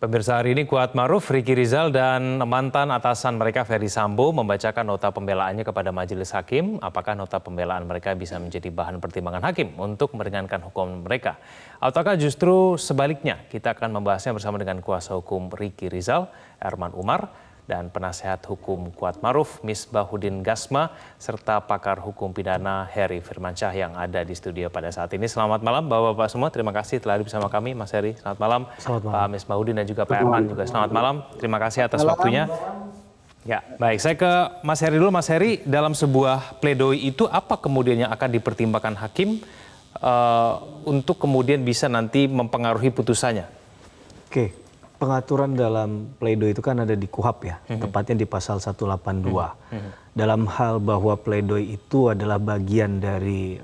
Pemirsa, hari ini Kuatmaruf, Ricky Rizal, dan mantan atasan mereka Ferdy Sambo membacakan nota pembelaannya kepada majelis hakim. Apakah nota pembelaan mereka bisa menjadi bahan pertimbangan hakim untuk meringankan hukuman mereka? Ataukah justru sebaliknya? Kita akan membahasnya bersama dengan kuasa hukum Ricky Rizal, Erman Umar, dan penasehat hukum Kuatmaruf, Misbahuddin Gasma, serta pakar hukum pidana Heri Firmansyah yang ada di studio pada saat ini. Selamat malam Bapak-Bapak semua, terima kasih telah hadir bersama kami. Mas Heri, selamat malam. Pak Misbahuddin dan juga Pak Erman juga selamat malam. Terima kasih atas waktunya. Ya, baik, saya ke Mas Heri dulu. Mas Heri, dalam sebuah pledoi itu apa kemudian yang akan dipertimbangkan hakim untuk kemudian bisa nanti mempengaruhi putusannya? Oke. Pengaturan dalam pledoi itu kan ada di KUHP ya, tepatnya di pasal 182. Dalam hal bahwa pledoi itu adalah bagian dari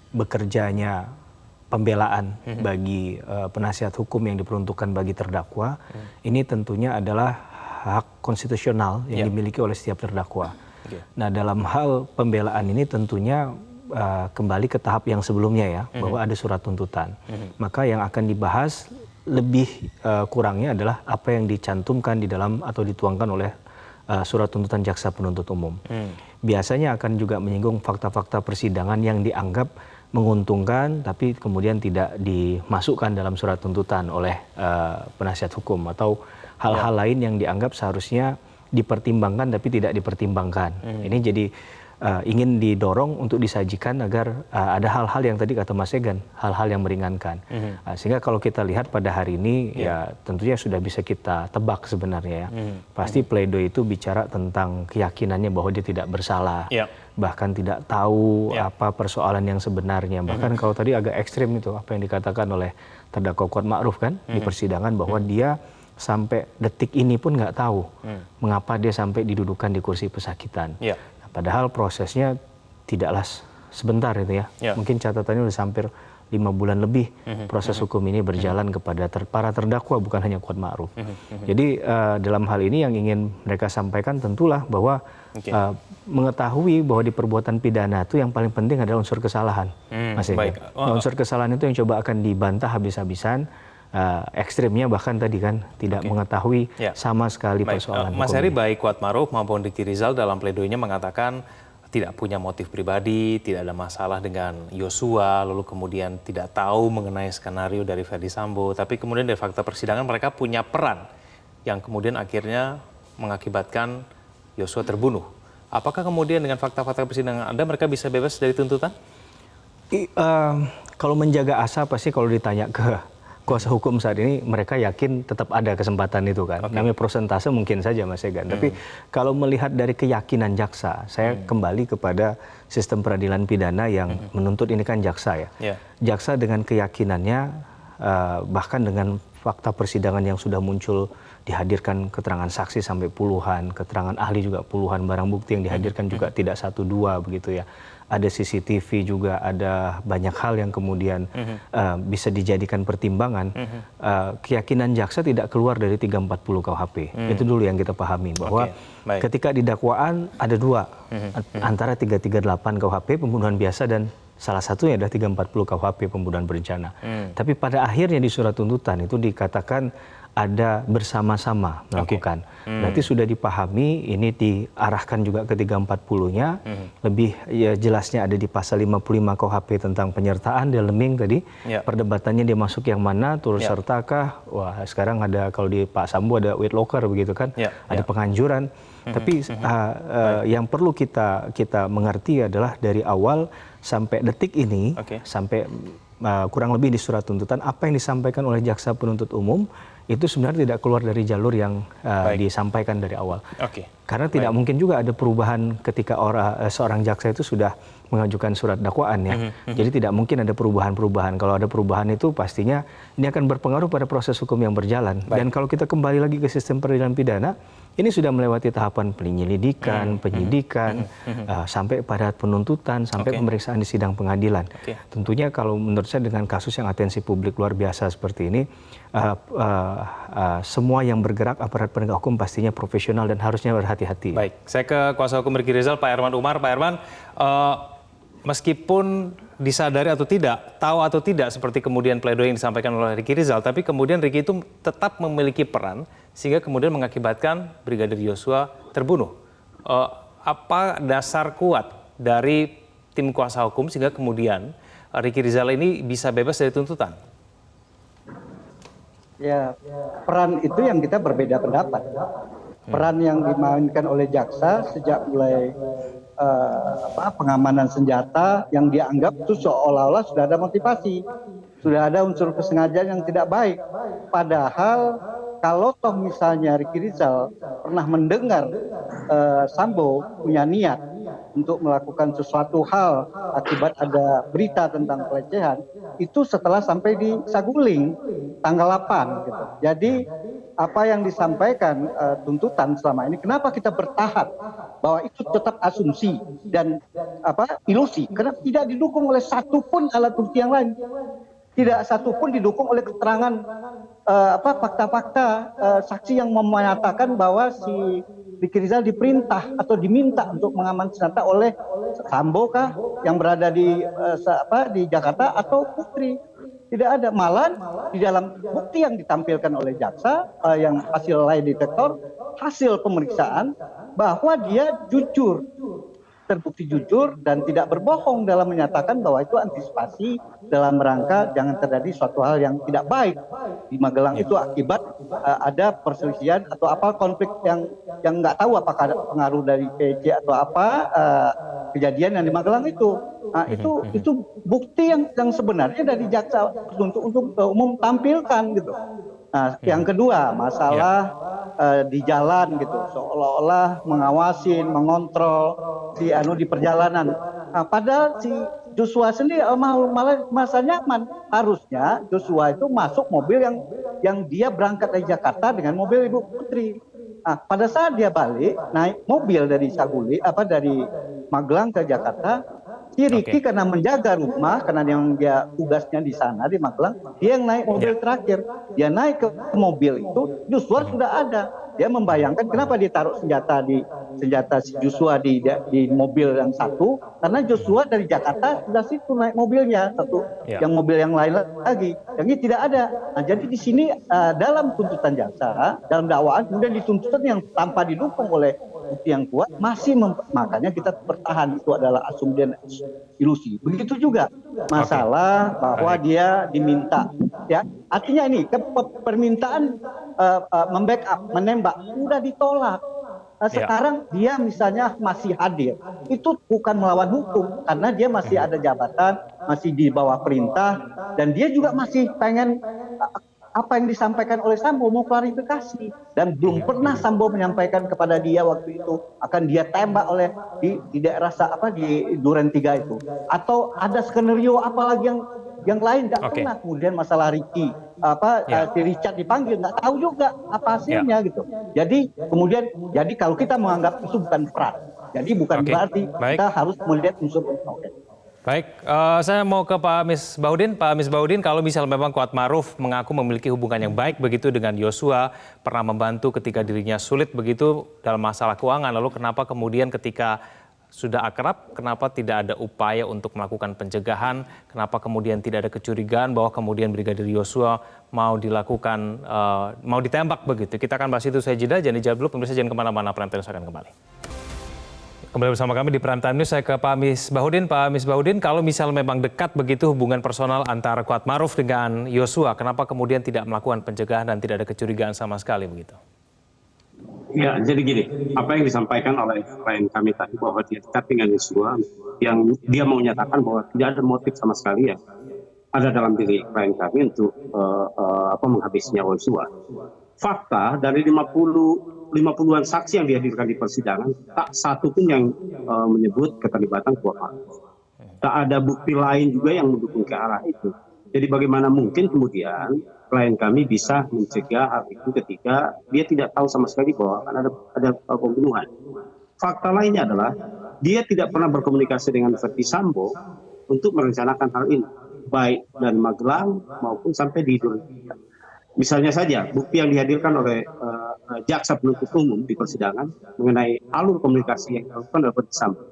bekerjanya pembelaan bagi penasihat hukum yang diperuntukkan bagi terdakwa, ini tentunya adalah hak konstitusional yang dimiliki oleh setiap terdakwa. Nah, dalam hal pembelaan ini tentunya kembali ke tahap yang sebelumnya ya, bahwa ada surat tuntutan. Maka yang akan dibahas lebih kurangnya adalah apa yang dicantumkan di dalam atau dituangkan oleh surat tuntutan jaksa penuntut umum. Biasanya akan juga menyinggung fakta-fakta persidangan yang dianggap menguntungkan tapi kemudian tidak dimasukkan dalam surat tuntutan oleh penasihat hukum, atau hal-hal lain yang dianggap seharusnya dipertimbangkan tapi tidak dipertimbangkan. Ini jadi ingin didorong untuk disajikan agar ada hal-hal yang tadi kata Mas Egan, hal-hal yang meringankan. Sehingga kalau kita lihat pada hari ini ya tentunya sudah bisa kita tebak sebenarnya ya. Pasti pledoi itu bicara tentang keyakinannya bahwa dia tidak bersalah. Bahkan tidak tahu apa persoalan yang sebenarnya. Bahkan kalau tadi agak ekstrim itu apa yang dikatakan oleh terdakwa Kuatmaruf kan di persidangan, bahwa dia sampai detik ini pun nggak tahu mengapa dia sampai didudukan di kursi pesakitan. Padahal prosesnya tidaklah sebentar itu ya. Mungkin catatannya sudah hampir 5 bulan lebih proses hukum ini berjalan kepada para terdakwa, bukan hanya Kuatmaruf. Jadi dalam hal ini yang ingin mereka sampaikan tentulah bahwa mengetahui bahwa di perbuatan pidana itu yang paling penting adalah unsur kesalahan. Mas Ega. Unsur kesalahan itu yang coba akan dibantah habis-habisan. Ekstrimnya bahkan tadi kan tidak mengetahui sama sekali persoalan hukum. Mas Heri, baik Kuatmaruf maupun Ricky Rizal dalam pledoinya mengatakan tidak punya motif pribadi, tidak ada masalah dengan Yosua, lalu kemudian tidak tahu mengenai skenario dari Ferdy Sambo, tapi kemudian dari fakta persidangan mereka punya peran yang kemudian akhirnya mengakibatkan Yosua terbunuh. Apakah kemudian dengan fakta-fakta persidangan Anda mereka bisa bebas dari tuntutan? Kalau menjaga asa pasti kalau ditanya ke kuasa hukum saat ini, mereka yakin tetap ada kesempatan itu kan. Namanya prosentase mungkin saja Mas Egan. Tapi kalau melihat dari keyakinan jaksa, saya kembali kepada sistem peradilan pidana yang menuntut ini kan jaksa ya. Jaksa dengan keyakinannya, bahkan dengan fakta persidangan yang sudah muncul, dihadirkan keterangan saksi sampai puluhan, keterangan ahli juga puluhan, barang bukti yang dihadirkan juga tidak 1-2 begitu ya. Ada CCTV juga, ada banyak hal yang kemudian bisa dijadikan pertimbangan. Keyakinan jaksa tidak keluar dari 340 KUHP. Itu dulu yang kita pahami, bahwa ketika di dakwaan ada 2, antara 338 KUHP pembunuhan biasa dan salah satunya adalah 340 KUHP pembunuhan berencana. Tapi pada akhirnya di surat tuntutan itu dikatakan ada bersama-sama melakukan. Berarti sudah dipahami, ini diarahkan juga ke 340-nya. Lebih ya jelasnya ada di pasal 55 KUHP tentang penyertaan, Deleming tadi. Perdebatannya dia masuk yang mana, turut sertakah? Wah, sekarang ada kalau di Pak Sambo ada weight locker begitu kan. Ada penganjuran. Tapi yang perlu kita mengerti adalah dari awal sampai detik ini, sampai kurang lebih di surat tuntutan, apa yang disampaikan oleh jaksa penuntut umum itu sebenarnya tidak keluar dari jalur yang disampaikan dari awal. Karena tidak mungkin juga ada perubahan ketika seorang jaksa itu sudah mengajukan surat dakwaan ya. Jadi tidak mungkin ada perubahan-perubahan. Kalau ada perubahan itu pastinya ini akan berpengaruh pada proses hukum yang berjalan. Dan kalau kita kembali lagi ke sistem peradilan pidana, ini sudah melewati tahapan penyelidikan, penyidikan, sampai pada penuntutan, sampai pemeriksaan di sidang pengadilan. Tentunya kalau menurut saya dengan kasus yang atensi publik luar biasa seperti ini, semua yang bergerak aparat penegak hukum pastinya profesional dan harusnya berhati-hati. Baik, saya ke kuasa hukum Ricky Rizal, Pak Erman Umar. Pak Erman, meskipun disadari atau tidak, tahu atau tidak seperti kemudian pledoi yang disampaikan oleh Ricky Rizal, tapi kemudian Ricky itu tetap memiliki peran sehingga kemudian mengakibatkan Brigadir Yosua terbunuh. Apa dasar kuat dari tim kuasa hukum sehingga kemudian Ricky Rizal ini bisa bebas dari tuntutan? Ya, peran itu yang kita berbeda pendapat. Peran yang dimainkan oleh jaksa sejak mulai pengamanan senjata yang dianggap itu seolah-olah sudah ada motivasi, sudah ada unsur kesengajaan yang tidak baik. Padahal kalau toh misalnya Ricky Rizal pernah mendengar Sambo punya niat untuk melakukan sesuatu hal akibat ada berita tentang pelecehan, itu setelah sampai di Saguling tanggal 8 gitu. Jadi apa yang disampaikan tuntutan selama ini, kenapa kita bertahap bahwa itu tetap asumsi dan ilusi, karena tidak didukung oleh satupun alat bukti yang lain, tidak satupun didukung oleh keterangan fakta-fakta saksi yang menyatakan bahwa si Ricky Rizal diperintah atau diminta untuk mengamankan senjata oleh Sambo kah yang berada di Jakarta atau Putri. Tidak ada, malah di dalam bukti yang ditampilkan oleh jaksa yang hasil lie detector, hasil pemeriksaan bahwa dia jujur, terbukti jujur dan tidak berbohong dalam menyatakan bahwa itu antisipasi dalam rangka jangan terjadi suatu hal yang tidak baik di Magelang itu akibat ada perselisihan atau konflik yang nggak tahu apakah ada pengaruh dari PC atau kejadian yang di Magelang itu. Nah, itu bukti yang sebenarnya dari jaksa untuk umum tampilkan gitu. Nah, yang kedua masalah di jalan gitu, seolah-olah mengawasin, mengontrol si di perjalanan. Nah, padahal si Joshua sendiri malah masa nyaman. Harusnya Joshua itu masuk mobil yang dia berangkat dari Jakarta dengan mobil Ibu Putri. Nah, pada saat dia balik naik mobil dari dari Magelang ke Jakarta, si Ricky karena menjaga rumah, karena dia tugasnya di sana di Magelang, dia yang naik mobil terakhir. Dia naik ke mobil itu, Joshua sudah ada. Dia membayangkan kenapa dia taruh senjata si Joshua di mobil yang satu, karena Joshua dari Jakarta sudah situ naik mobilnya satu, yang mobil yang lain lagi. Yang ini tidak ada. Nah, jadi di sini dalam tuntutan jaksa, dalam dakwaan kemudian dituntut yang tanpa didukung oleh bukti yang kuat, makanya kita bertahan itu adalah asumsi dan ilusi. Begitu juga masalah bahwa dia diminta, ya artinya ini permintaan membackup, menembak sudah ditolak. Sekarang dia misalnya masih hadir, itu bukan melawan hukum karena dia masih ada jabatan, masih di bawah perintah, dan dia juga masih pengen apa yang disampaikan oleh Sambo mau klarifikasi, dan belum pernah Sambo menyampaikan kepada dia waktu itu akan dia tembak oleh di daerah di Duren 3 itu, atau ada skenario apalagi yang lain nggak pernah. Kemudian masalah Ricky si Richard dipanggil nggak tahu juga apa hasilnya gitu. Jadi kalau kita menganggap itu bukan peran, jadi bukan berarti kita harus melihat unsur. Baik, saya mau ke Pak Misbahudin. Pak Misbahudin, kalau misal memang Kuatmaruf mengaku memiliki hubungan yang baik begitu dengan Yosua, pernah membantu ketika dirinya sulit begitu dalam masalah keuangan, lalu kenapa kemudian ketika sudah akrab, kenapa tidak ada upaya untuk melakukan pencegahan, kenapa kemudian tidak ada kecurigaan bahwa kemudian Brigadir Yosua mau ditembak begitu. Kita akan bahas itu, saya jeda, jangan dijawab dulu, pemirsa jangan kemana-mana, Prime News akan kembali. Kembali bersama kami di Prime Time News, saya ke Pak Misbahudin. Pak Misbahudin, kalau misal memang dekat begitu hubungan personal antara Kuatmaruf dengan Yosua, kenapa kemudian tidak melakukan pencegahan dan tidak ada kecurigaan sama sekali begitu? Ya, jadi gini, apa yang disampaikan oleh klien kami tadi bahwa dia dekat dengan Yosua, yang dia mau menyatakan bahwa tidak ada motif sama sekali ya, ada dalam diri klien kami untuk menghabisi nyawa Yosua. Fakta dari 50-an saksi yang dihadirkan di persidangan, tak satu pun yang menyebut keterlibatan Kuatmaruf. Tak ada bukti lain juga yang mendukung ke arah itu. Jadi bagaimana mungkin kemudian klien kami bisa mencegah hal itu ketika dia tidak tahu sama sekali bahwa akan ada pembunuhan. Fakta lainnya adalah dia tidak pernah berkomunikasi dengan Verdi Sambo untuk merencanakan hal ini, baik dari Magelang maupun sampai di Indonesia. Misalnya saja bukti yang dihadirkan oleh jaksa penuntut umum di persidangan mengenai alur komunikasi yang dilakukan oleh Verdi Sambo.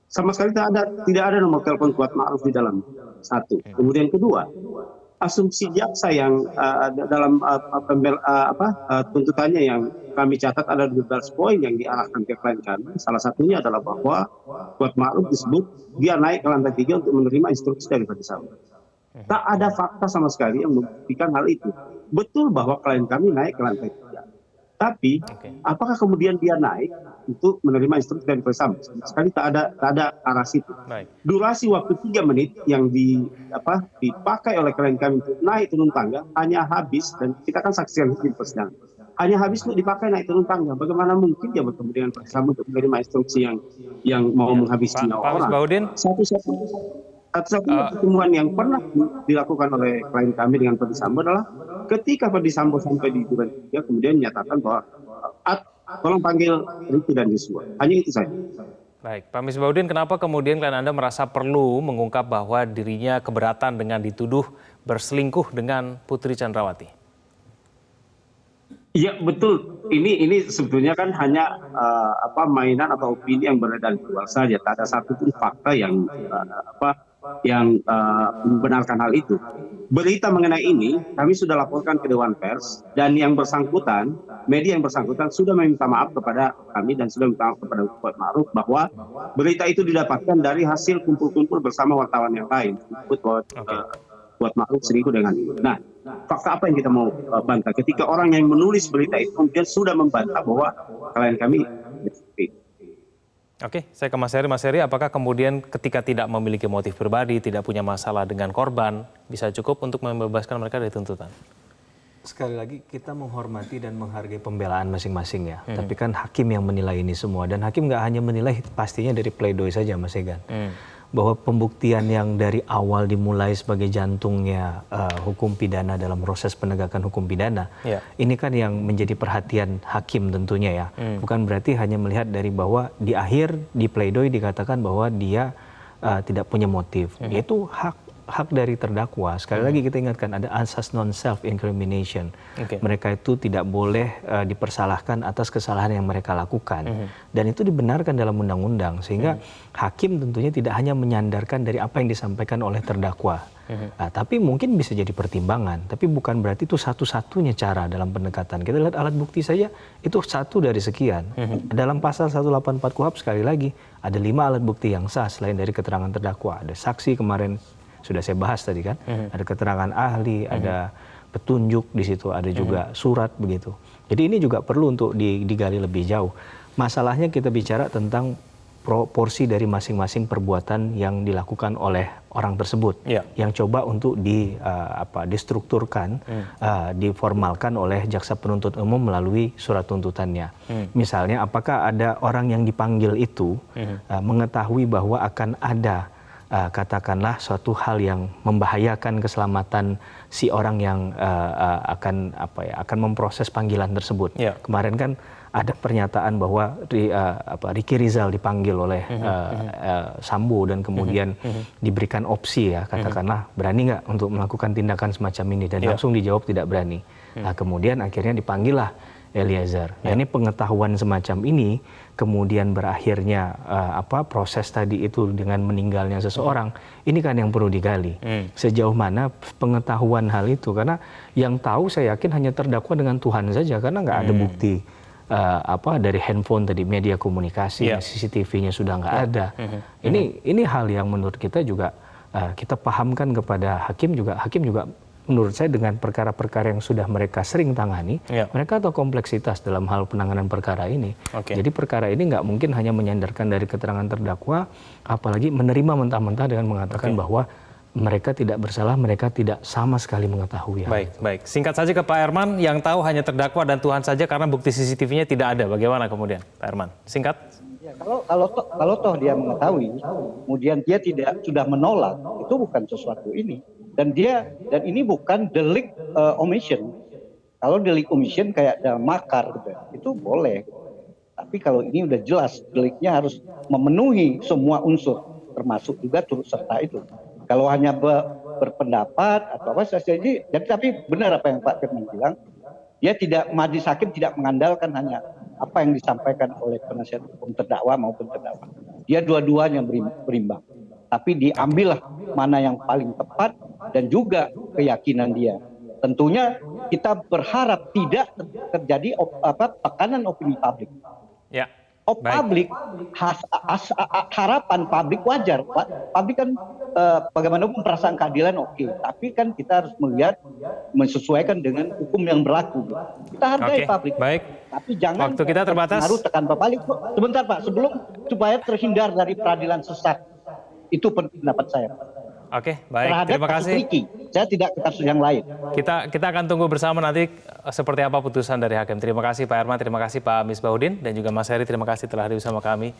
Sama sekali tidak ada nomor telepon Kuat Ma'ruf di dalam. Satu. Kemudian kedua, asumsi jaksa yang dalam tuntutannya yang kami catat ada 12 poin yang diarahkan ke klien kami. Salah satunya adalah bahwa Kuat Ma'ruf disebut dia naik ke lantai 3 untuk menerima instruksi dari Ferdi Sambo. Tak ada fakta sama sekali yang membuktikan hal itu. Betul bahwa klien kami naik ke lantai 3. Tapi apakah kemudian dia naik untuk menerima instruksi dari Ferdi Sambo? Sekali tak ada arah situ. Durasi waktu 3 menit yang dipakai oleh klien kami untuk naik turun tangga hanya habis, dan kita kan saksikan di persidangan. Hanya habis untuk dipakai naik turun tangga. Bagaimana mungkin dia bertemu dengan Ferdi Sambo untuk menerima instruksi yang mau menghabisi nyawa Pak orang? Misbahuddin, Satu-satunya pertemuan yang pernah dilakukan oleh klien kami dengan Ferdi Sambo adalah ketika Ferdi Sambo sampai di Duren 3 kemudian menyatakan bahwa tolong panggil Ricky dan Joshua. Hanya itu saja. baik, Pak Misbahuddin, kenapa kemudian klien Anda merasa perlu mengungkap bahwa dirinya keberatan dengan dituduh berselingkuh dengan Putri Chandrawati? Iya betul. Ini sebetulnya kan hanya mainan atau opini yang beredar di luar saja. Tak ada satupun fakta yang membenarkan hal itu. Berita mengenai ini kami sudah laporkan ke Dewan Pers, dan yang bersangkutan, media yang bersangkutan sudah meminta maaf kepada kami dan sudah minta maaf kepada Kuat Ma'ruf bahwa berita itu didapatkan dari hasil kumpul-kumpul bersama wartawan yang lain. Kuat Ma'ruf selingkuh dengan ini. Nah, fakta apa yang kita mau bantah ketika orang yang menulis berita itu kemudian sudah membantah bahwa klien kami Oke, saya ke Mas Heri. Mas Heri, apakah kemudian ketika tidak memiliki motif pribadi, tidak punya masalah dengan korban, bisa cukup untuk membebaskan mereka dari tuntutan? Sekali lagi kita menghormati dan menghargai pembelaan masing-masing ya. Tapi kan hakim yang menilai ini semua, dan hakim nggak hanya menilai pastinya dari pledoi saja, Mas Egan. Bahwa pembuktian yang dari awal dimulai sebagai jantungnya hukum pidana dalam proses penegakan hukum pidana, ini kan yang menjadi perhatian hakim tentunya ya. Bukan berarti hanya melihat dari bahwa di akhir di pledoi dikatakan bahwa dia tidak punya motif. Yaitu hak dari terdakwa. Sekali lagi kita ingatkan ada asas non self incrimination. Mereka itu tidak boleh dipersalahkan atas kesalahan yang mereka lakukan. Dan itu dibenarkan dalam undang-undang, sehingga hakim tentunya tidak hanya menyandarkan dari apa yang disampaikan oleh terdakwa. Tapi mungkin bisa jadi pertimbangan, tapi bukan berarti itu satu-satunya cara dalam pendekatan. Kita lihat alat bukti saja itu satu dari sekian. Dalam pasal 184 KUHP sekali lagi ada 5 alat bukti yang sah selain dari keterangan terdakwa. Ada saksi kemarin sudah saya bahas tadi kan, ada keterangan ahli, ada petunjuk di situ, ada juga surat begitu. Jadi ini juga perlu untuk digali lebih jauh. Masalahnya kita bicara tentang proporsi dari masing-masing perbuatan yang dilakukan oleh orang tersebut, yang coba untuk distrukturkan, diformalkan oleh jaksa penuntut umum melalui surat tuntutannya. Misalnya, apakah ada orang yang dipanggil itu mengetahui bahwa akan ada katakanlah suatu hal yang membahayakan keselamatan si orang yang akan memproses panggilan tersebut. Kemarin kan ada pernyataan bahwa Ricky Rizal dipanggil oleh Sambo dan kemudian diberikan opsi ya, katakanlah berani nggak untuk melakukan tindakan semacam ini, dan langsung dijawab tidak berani. Nah, kemudian akhirnya dipanggillah Eliezer. Nah, ini pengetahuan semacam ini kemudian berakhirnya proses tadi itu dengan meninggalnya seseorang, ini kan yang perlu digali. Sejauh mana pengetahuan hal itu, karena yang tahu saya yakin hanya terdakwa dengan Tuhan saja, karena nggak ada bukti dari handphone tadi, media komunikasi, CCTV-nya sudah nggak ada. Ini hal yang menurut kita juga kita pahamkan kepada hakim juga menurut saya dengan perkara-perkara yang sudah mereka sering tangani, mereka tahu kompleksitas dalam hal penanganan perkara ini. Jadi perkara ini nggak mungkin hanya menyandarkan dari keterangan terdakwa, apalagi menerima mentah-mentah dengan mengatakan bahwa mereka tidak bersalah, mereka tidak sama sekali mengetahui. Baik. Singkat saja ke Pak Herman, yang tahu hanya terdakwa dan Tuhan saja karena bukti CCTV-nya tidak ada. Bagaimana kemudian, Pak Herman? Singkat. Ya, kalau toh dia mengetahui, kemudian dia sudah menolak, itu bukan sesuatu ini. Dan ini bukan delik omission. Kalau delik omission kayak ada makar gitu, itu boleh. Tapi kalau ini udah jelas deliknya harus memenuhi semua unsur, termasuk juga turut serta itu. Kalau hanya berpendapat atau apa saja, jadi tapi benar apa yang Pak Firman bilang, dia majelis hakim tidak mengandalkan hanya apa yang disampaikan oleh penasihat hukum terdakwa maupun terdakwa. dia dua-duanya berimbang. Tapi diambillah mana yang paling tepat dan juga keyakinan dia. Tentunya kita berharap tidak terjadi tekanan opini publik. Ya. Publik, harapan publik wajar. Publik kan bagaimanapun perasaan keadilan oke. Tapi kan kita harus melihat, menyesuaikan dengan hukum yang berlaku. Kita hargai publik. Baik. Tapi jangan Waktu kita terbatas. terpengaruh tekan publik. Sebentar Pak, sebelum supaya terhindar dari peradilan sesat. Itu pendapat saya. Oke, baik. Terhadap Terima kasus kasih. Ricky. Saya tidak ke kasus yang lain. Kita akan tunggu bersama nanti seperti apa putusan dari hakim. Terima kasih Pak Herman, terima kasih Pak Misbahudin, dan juga Mas Heri, terima kasih telah hadir bersama kami.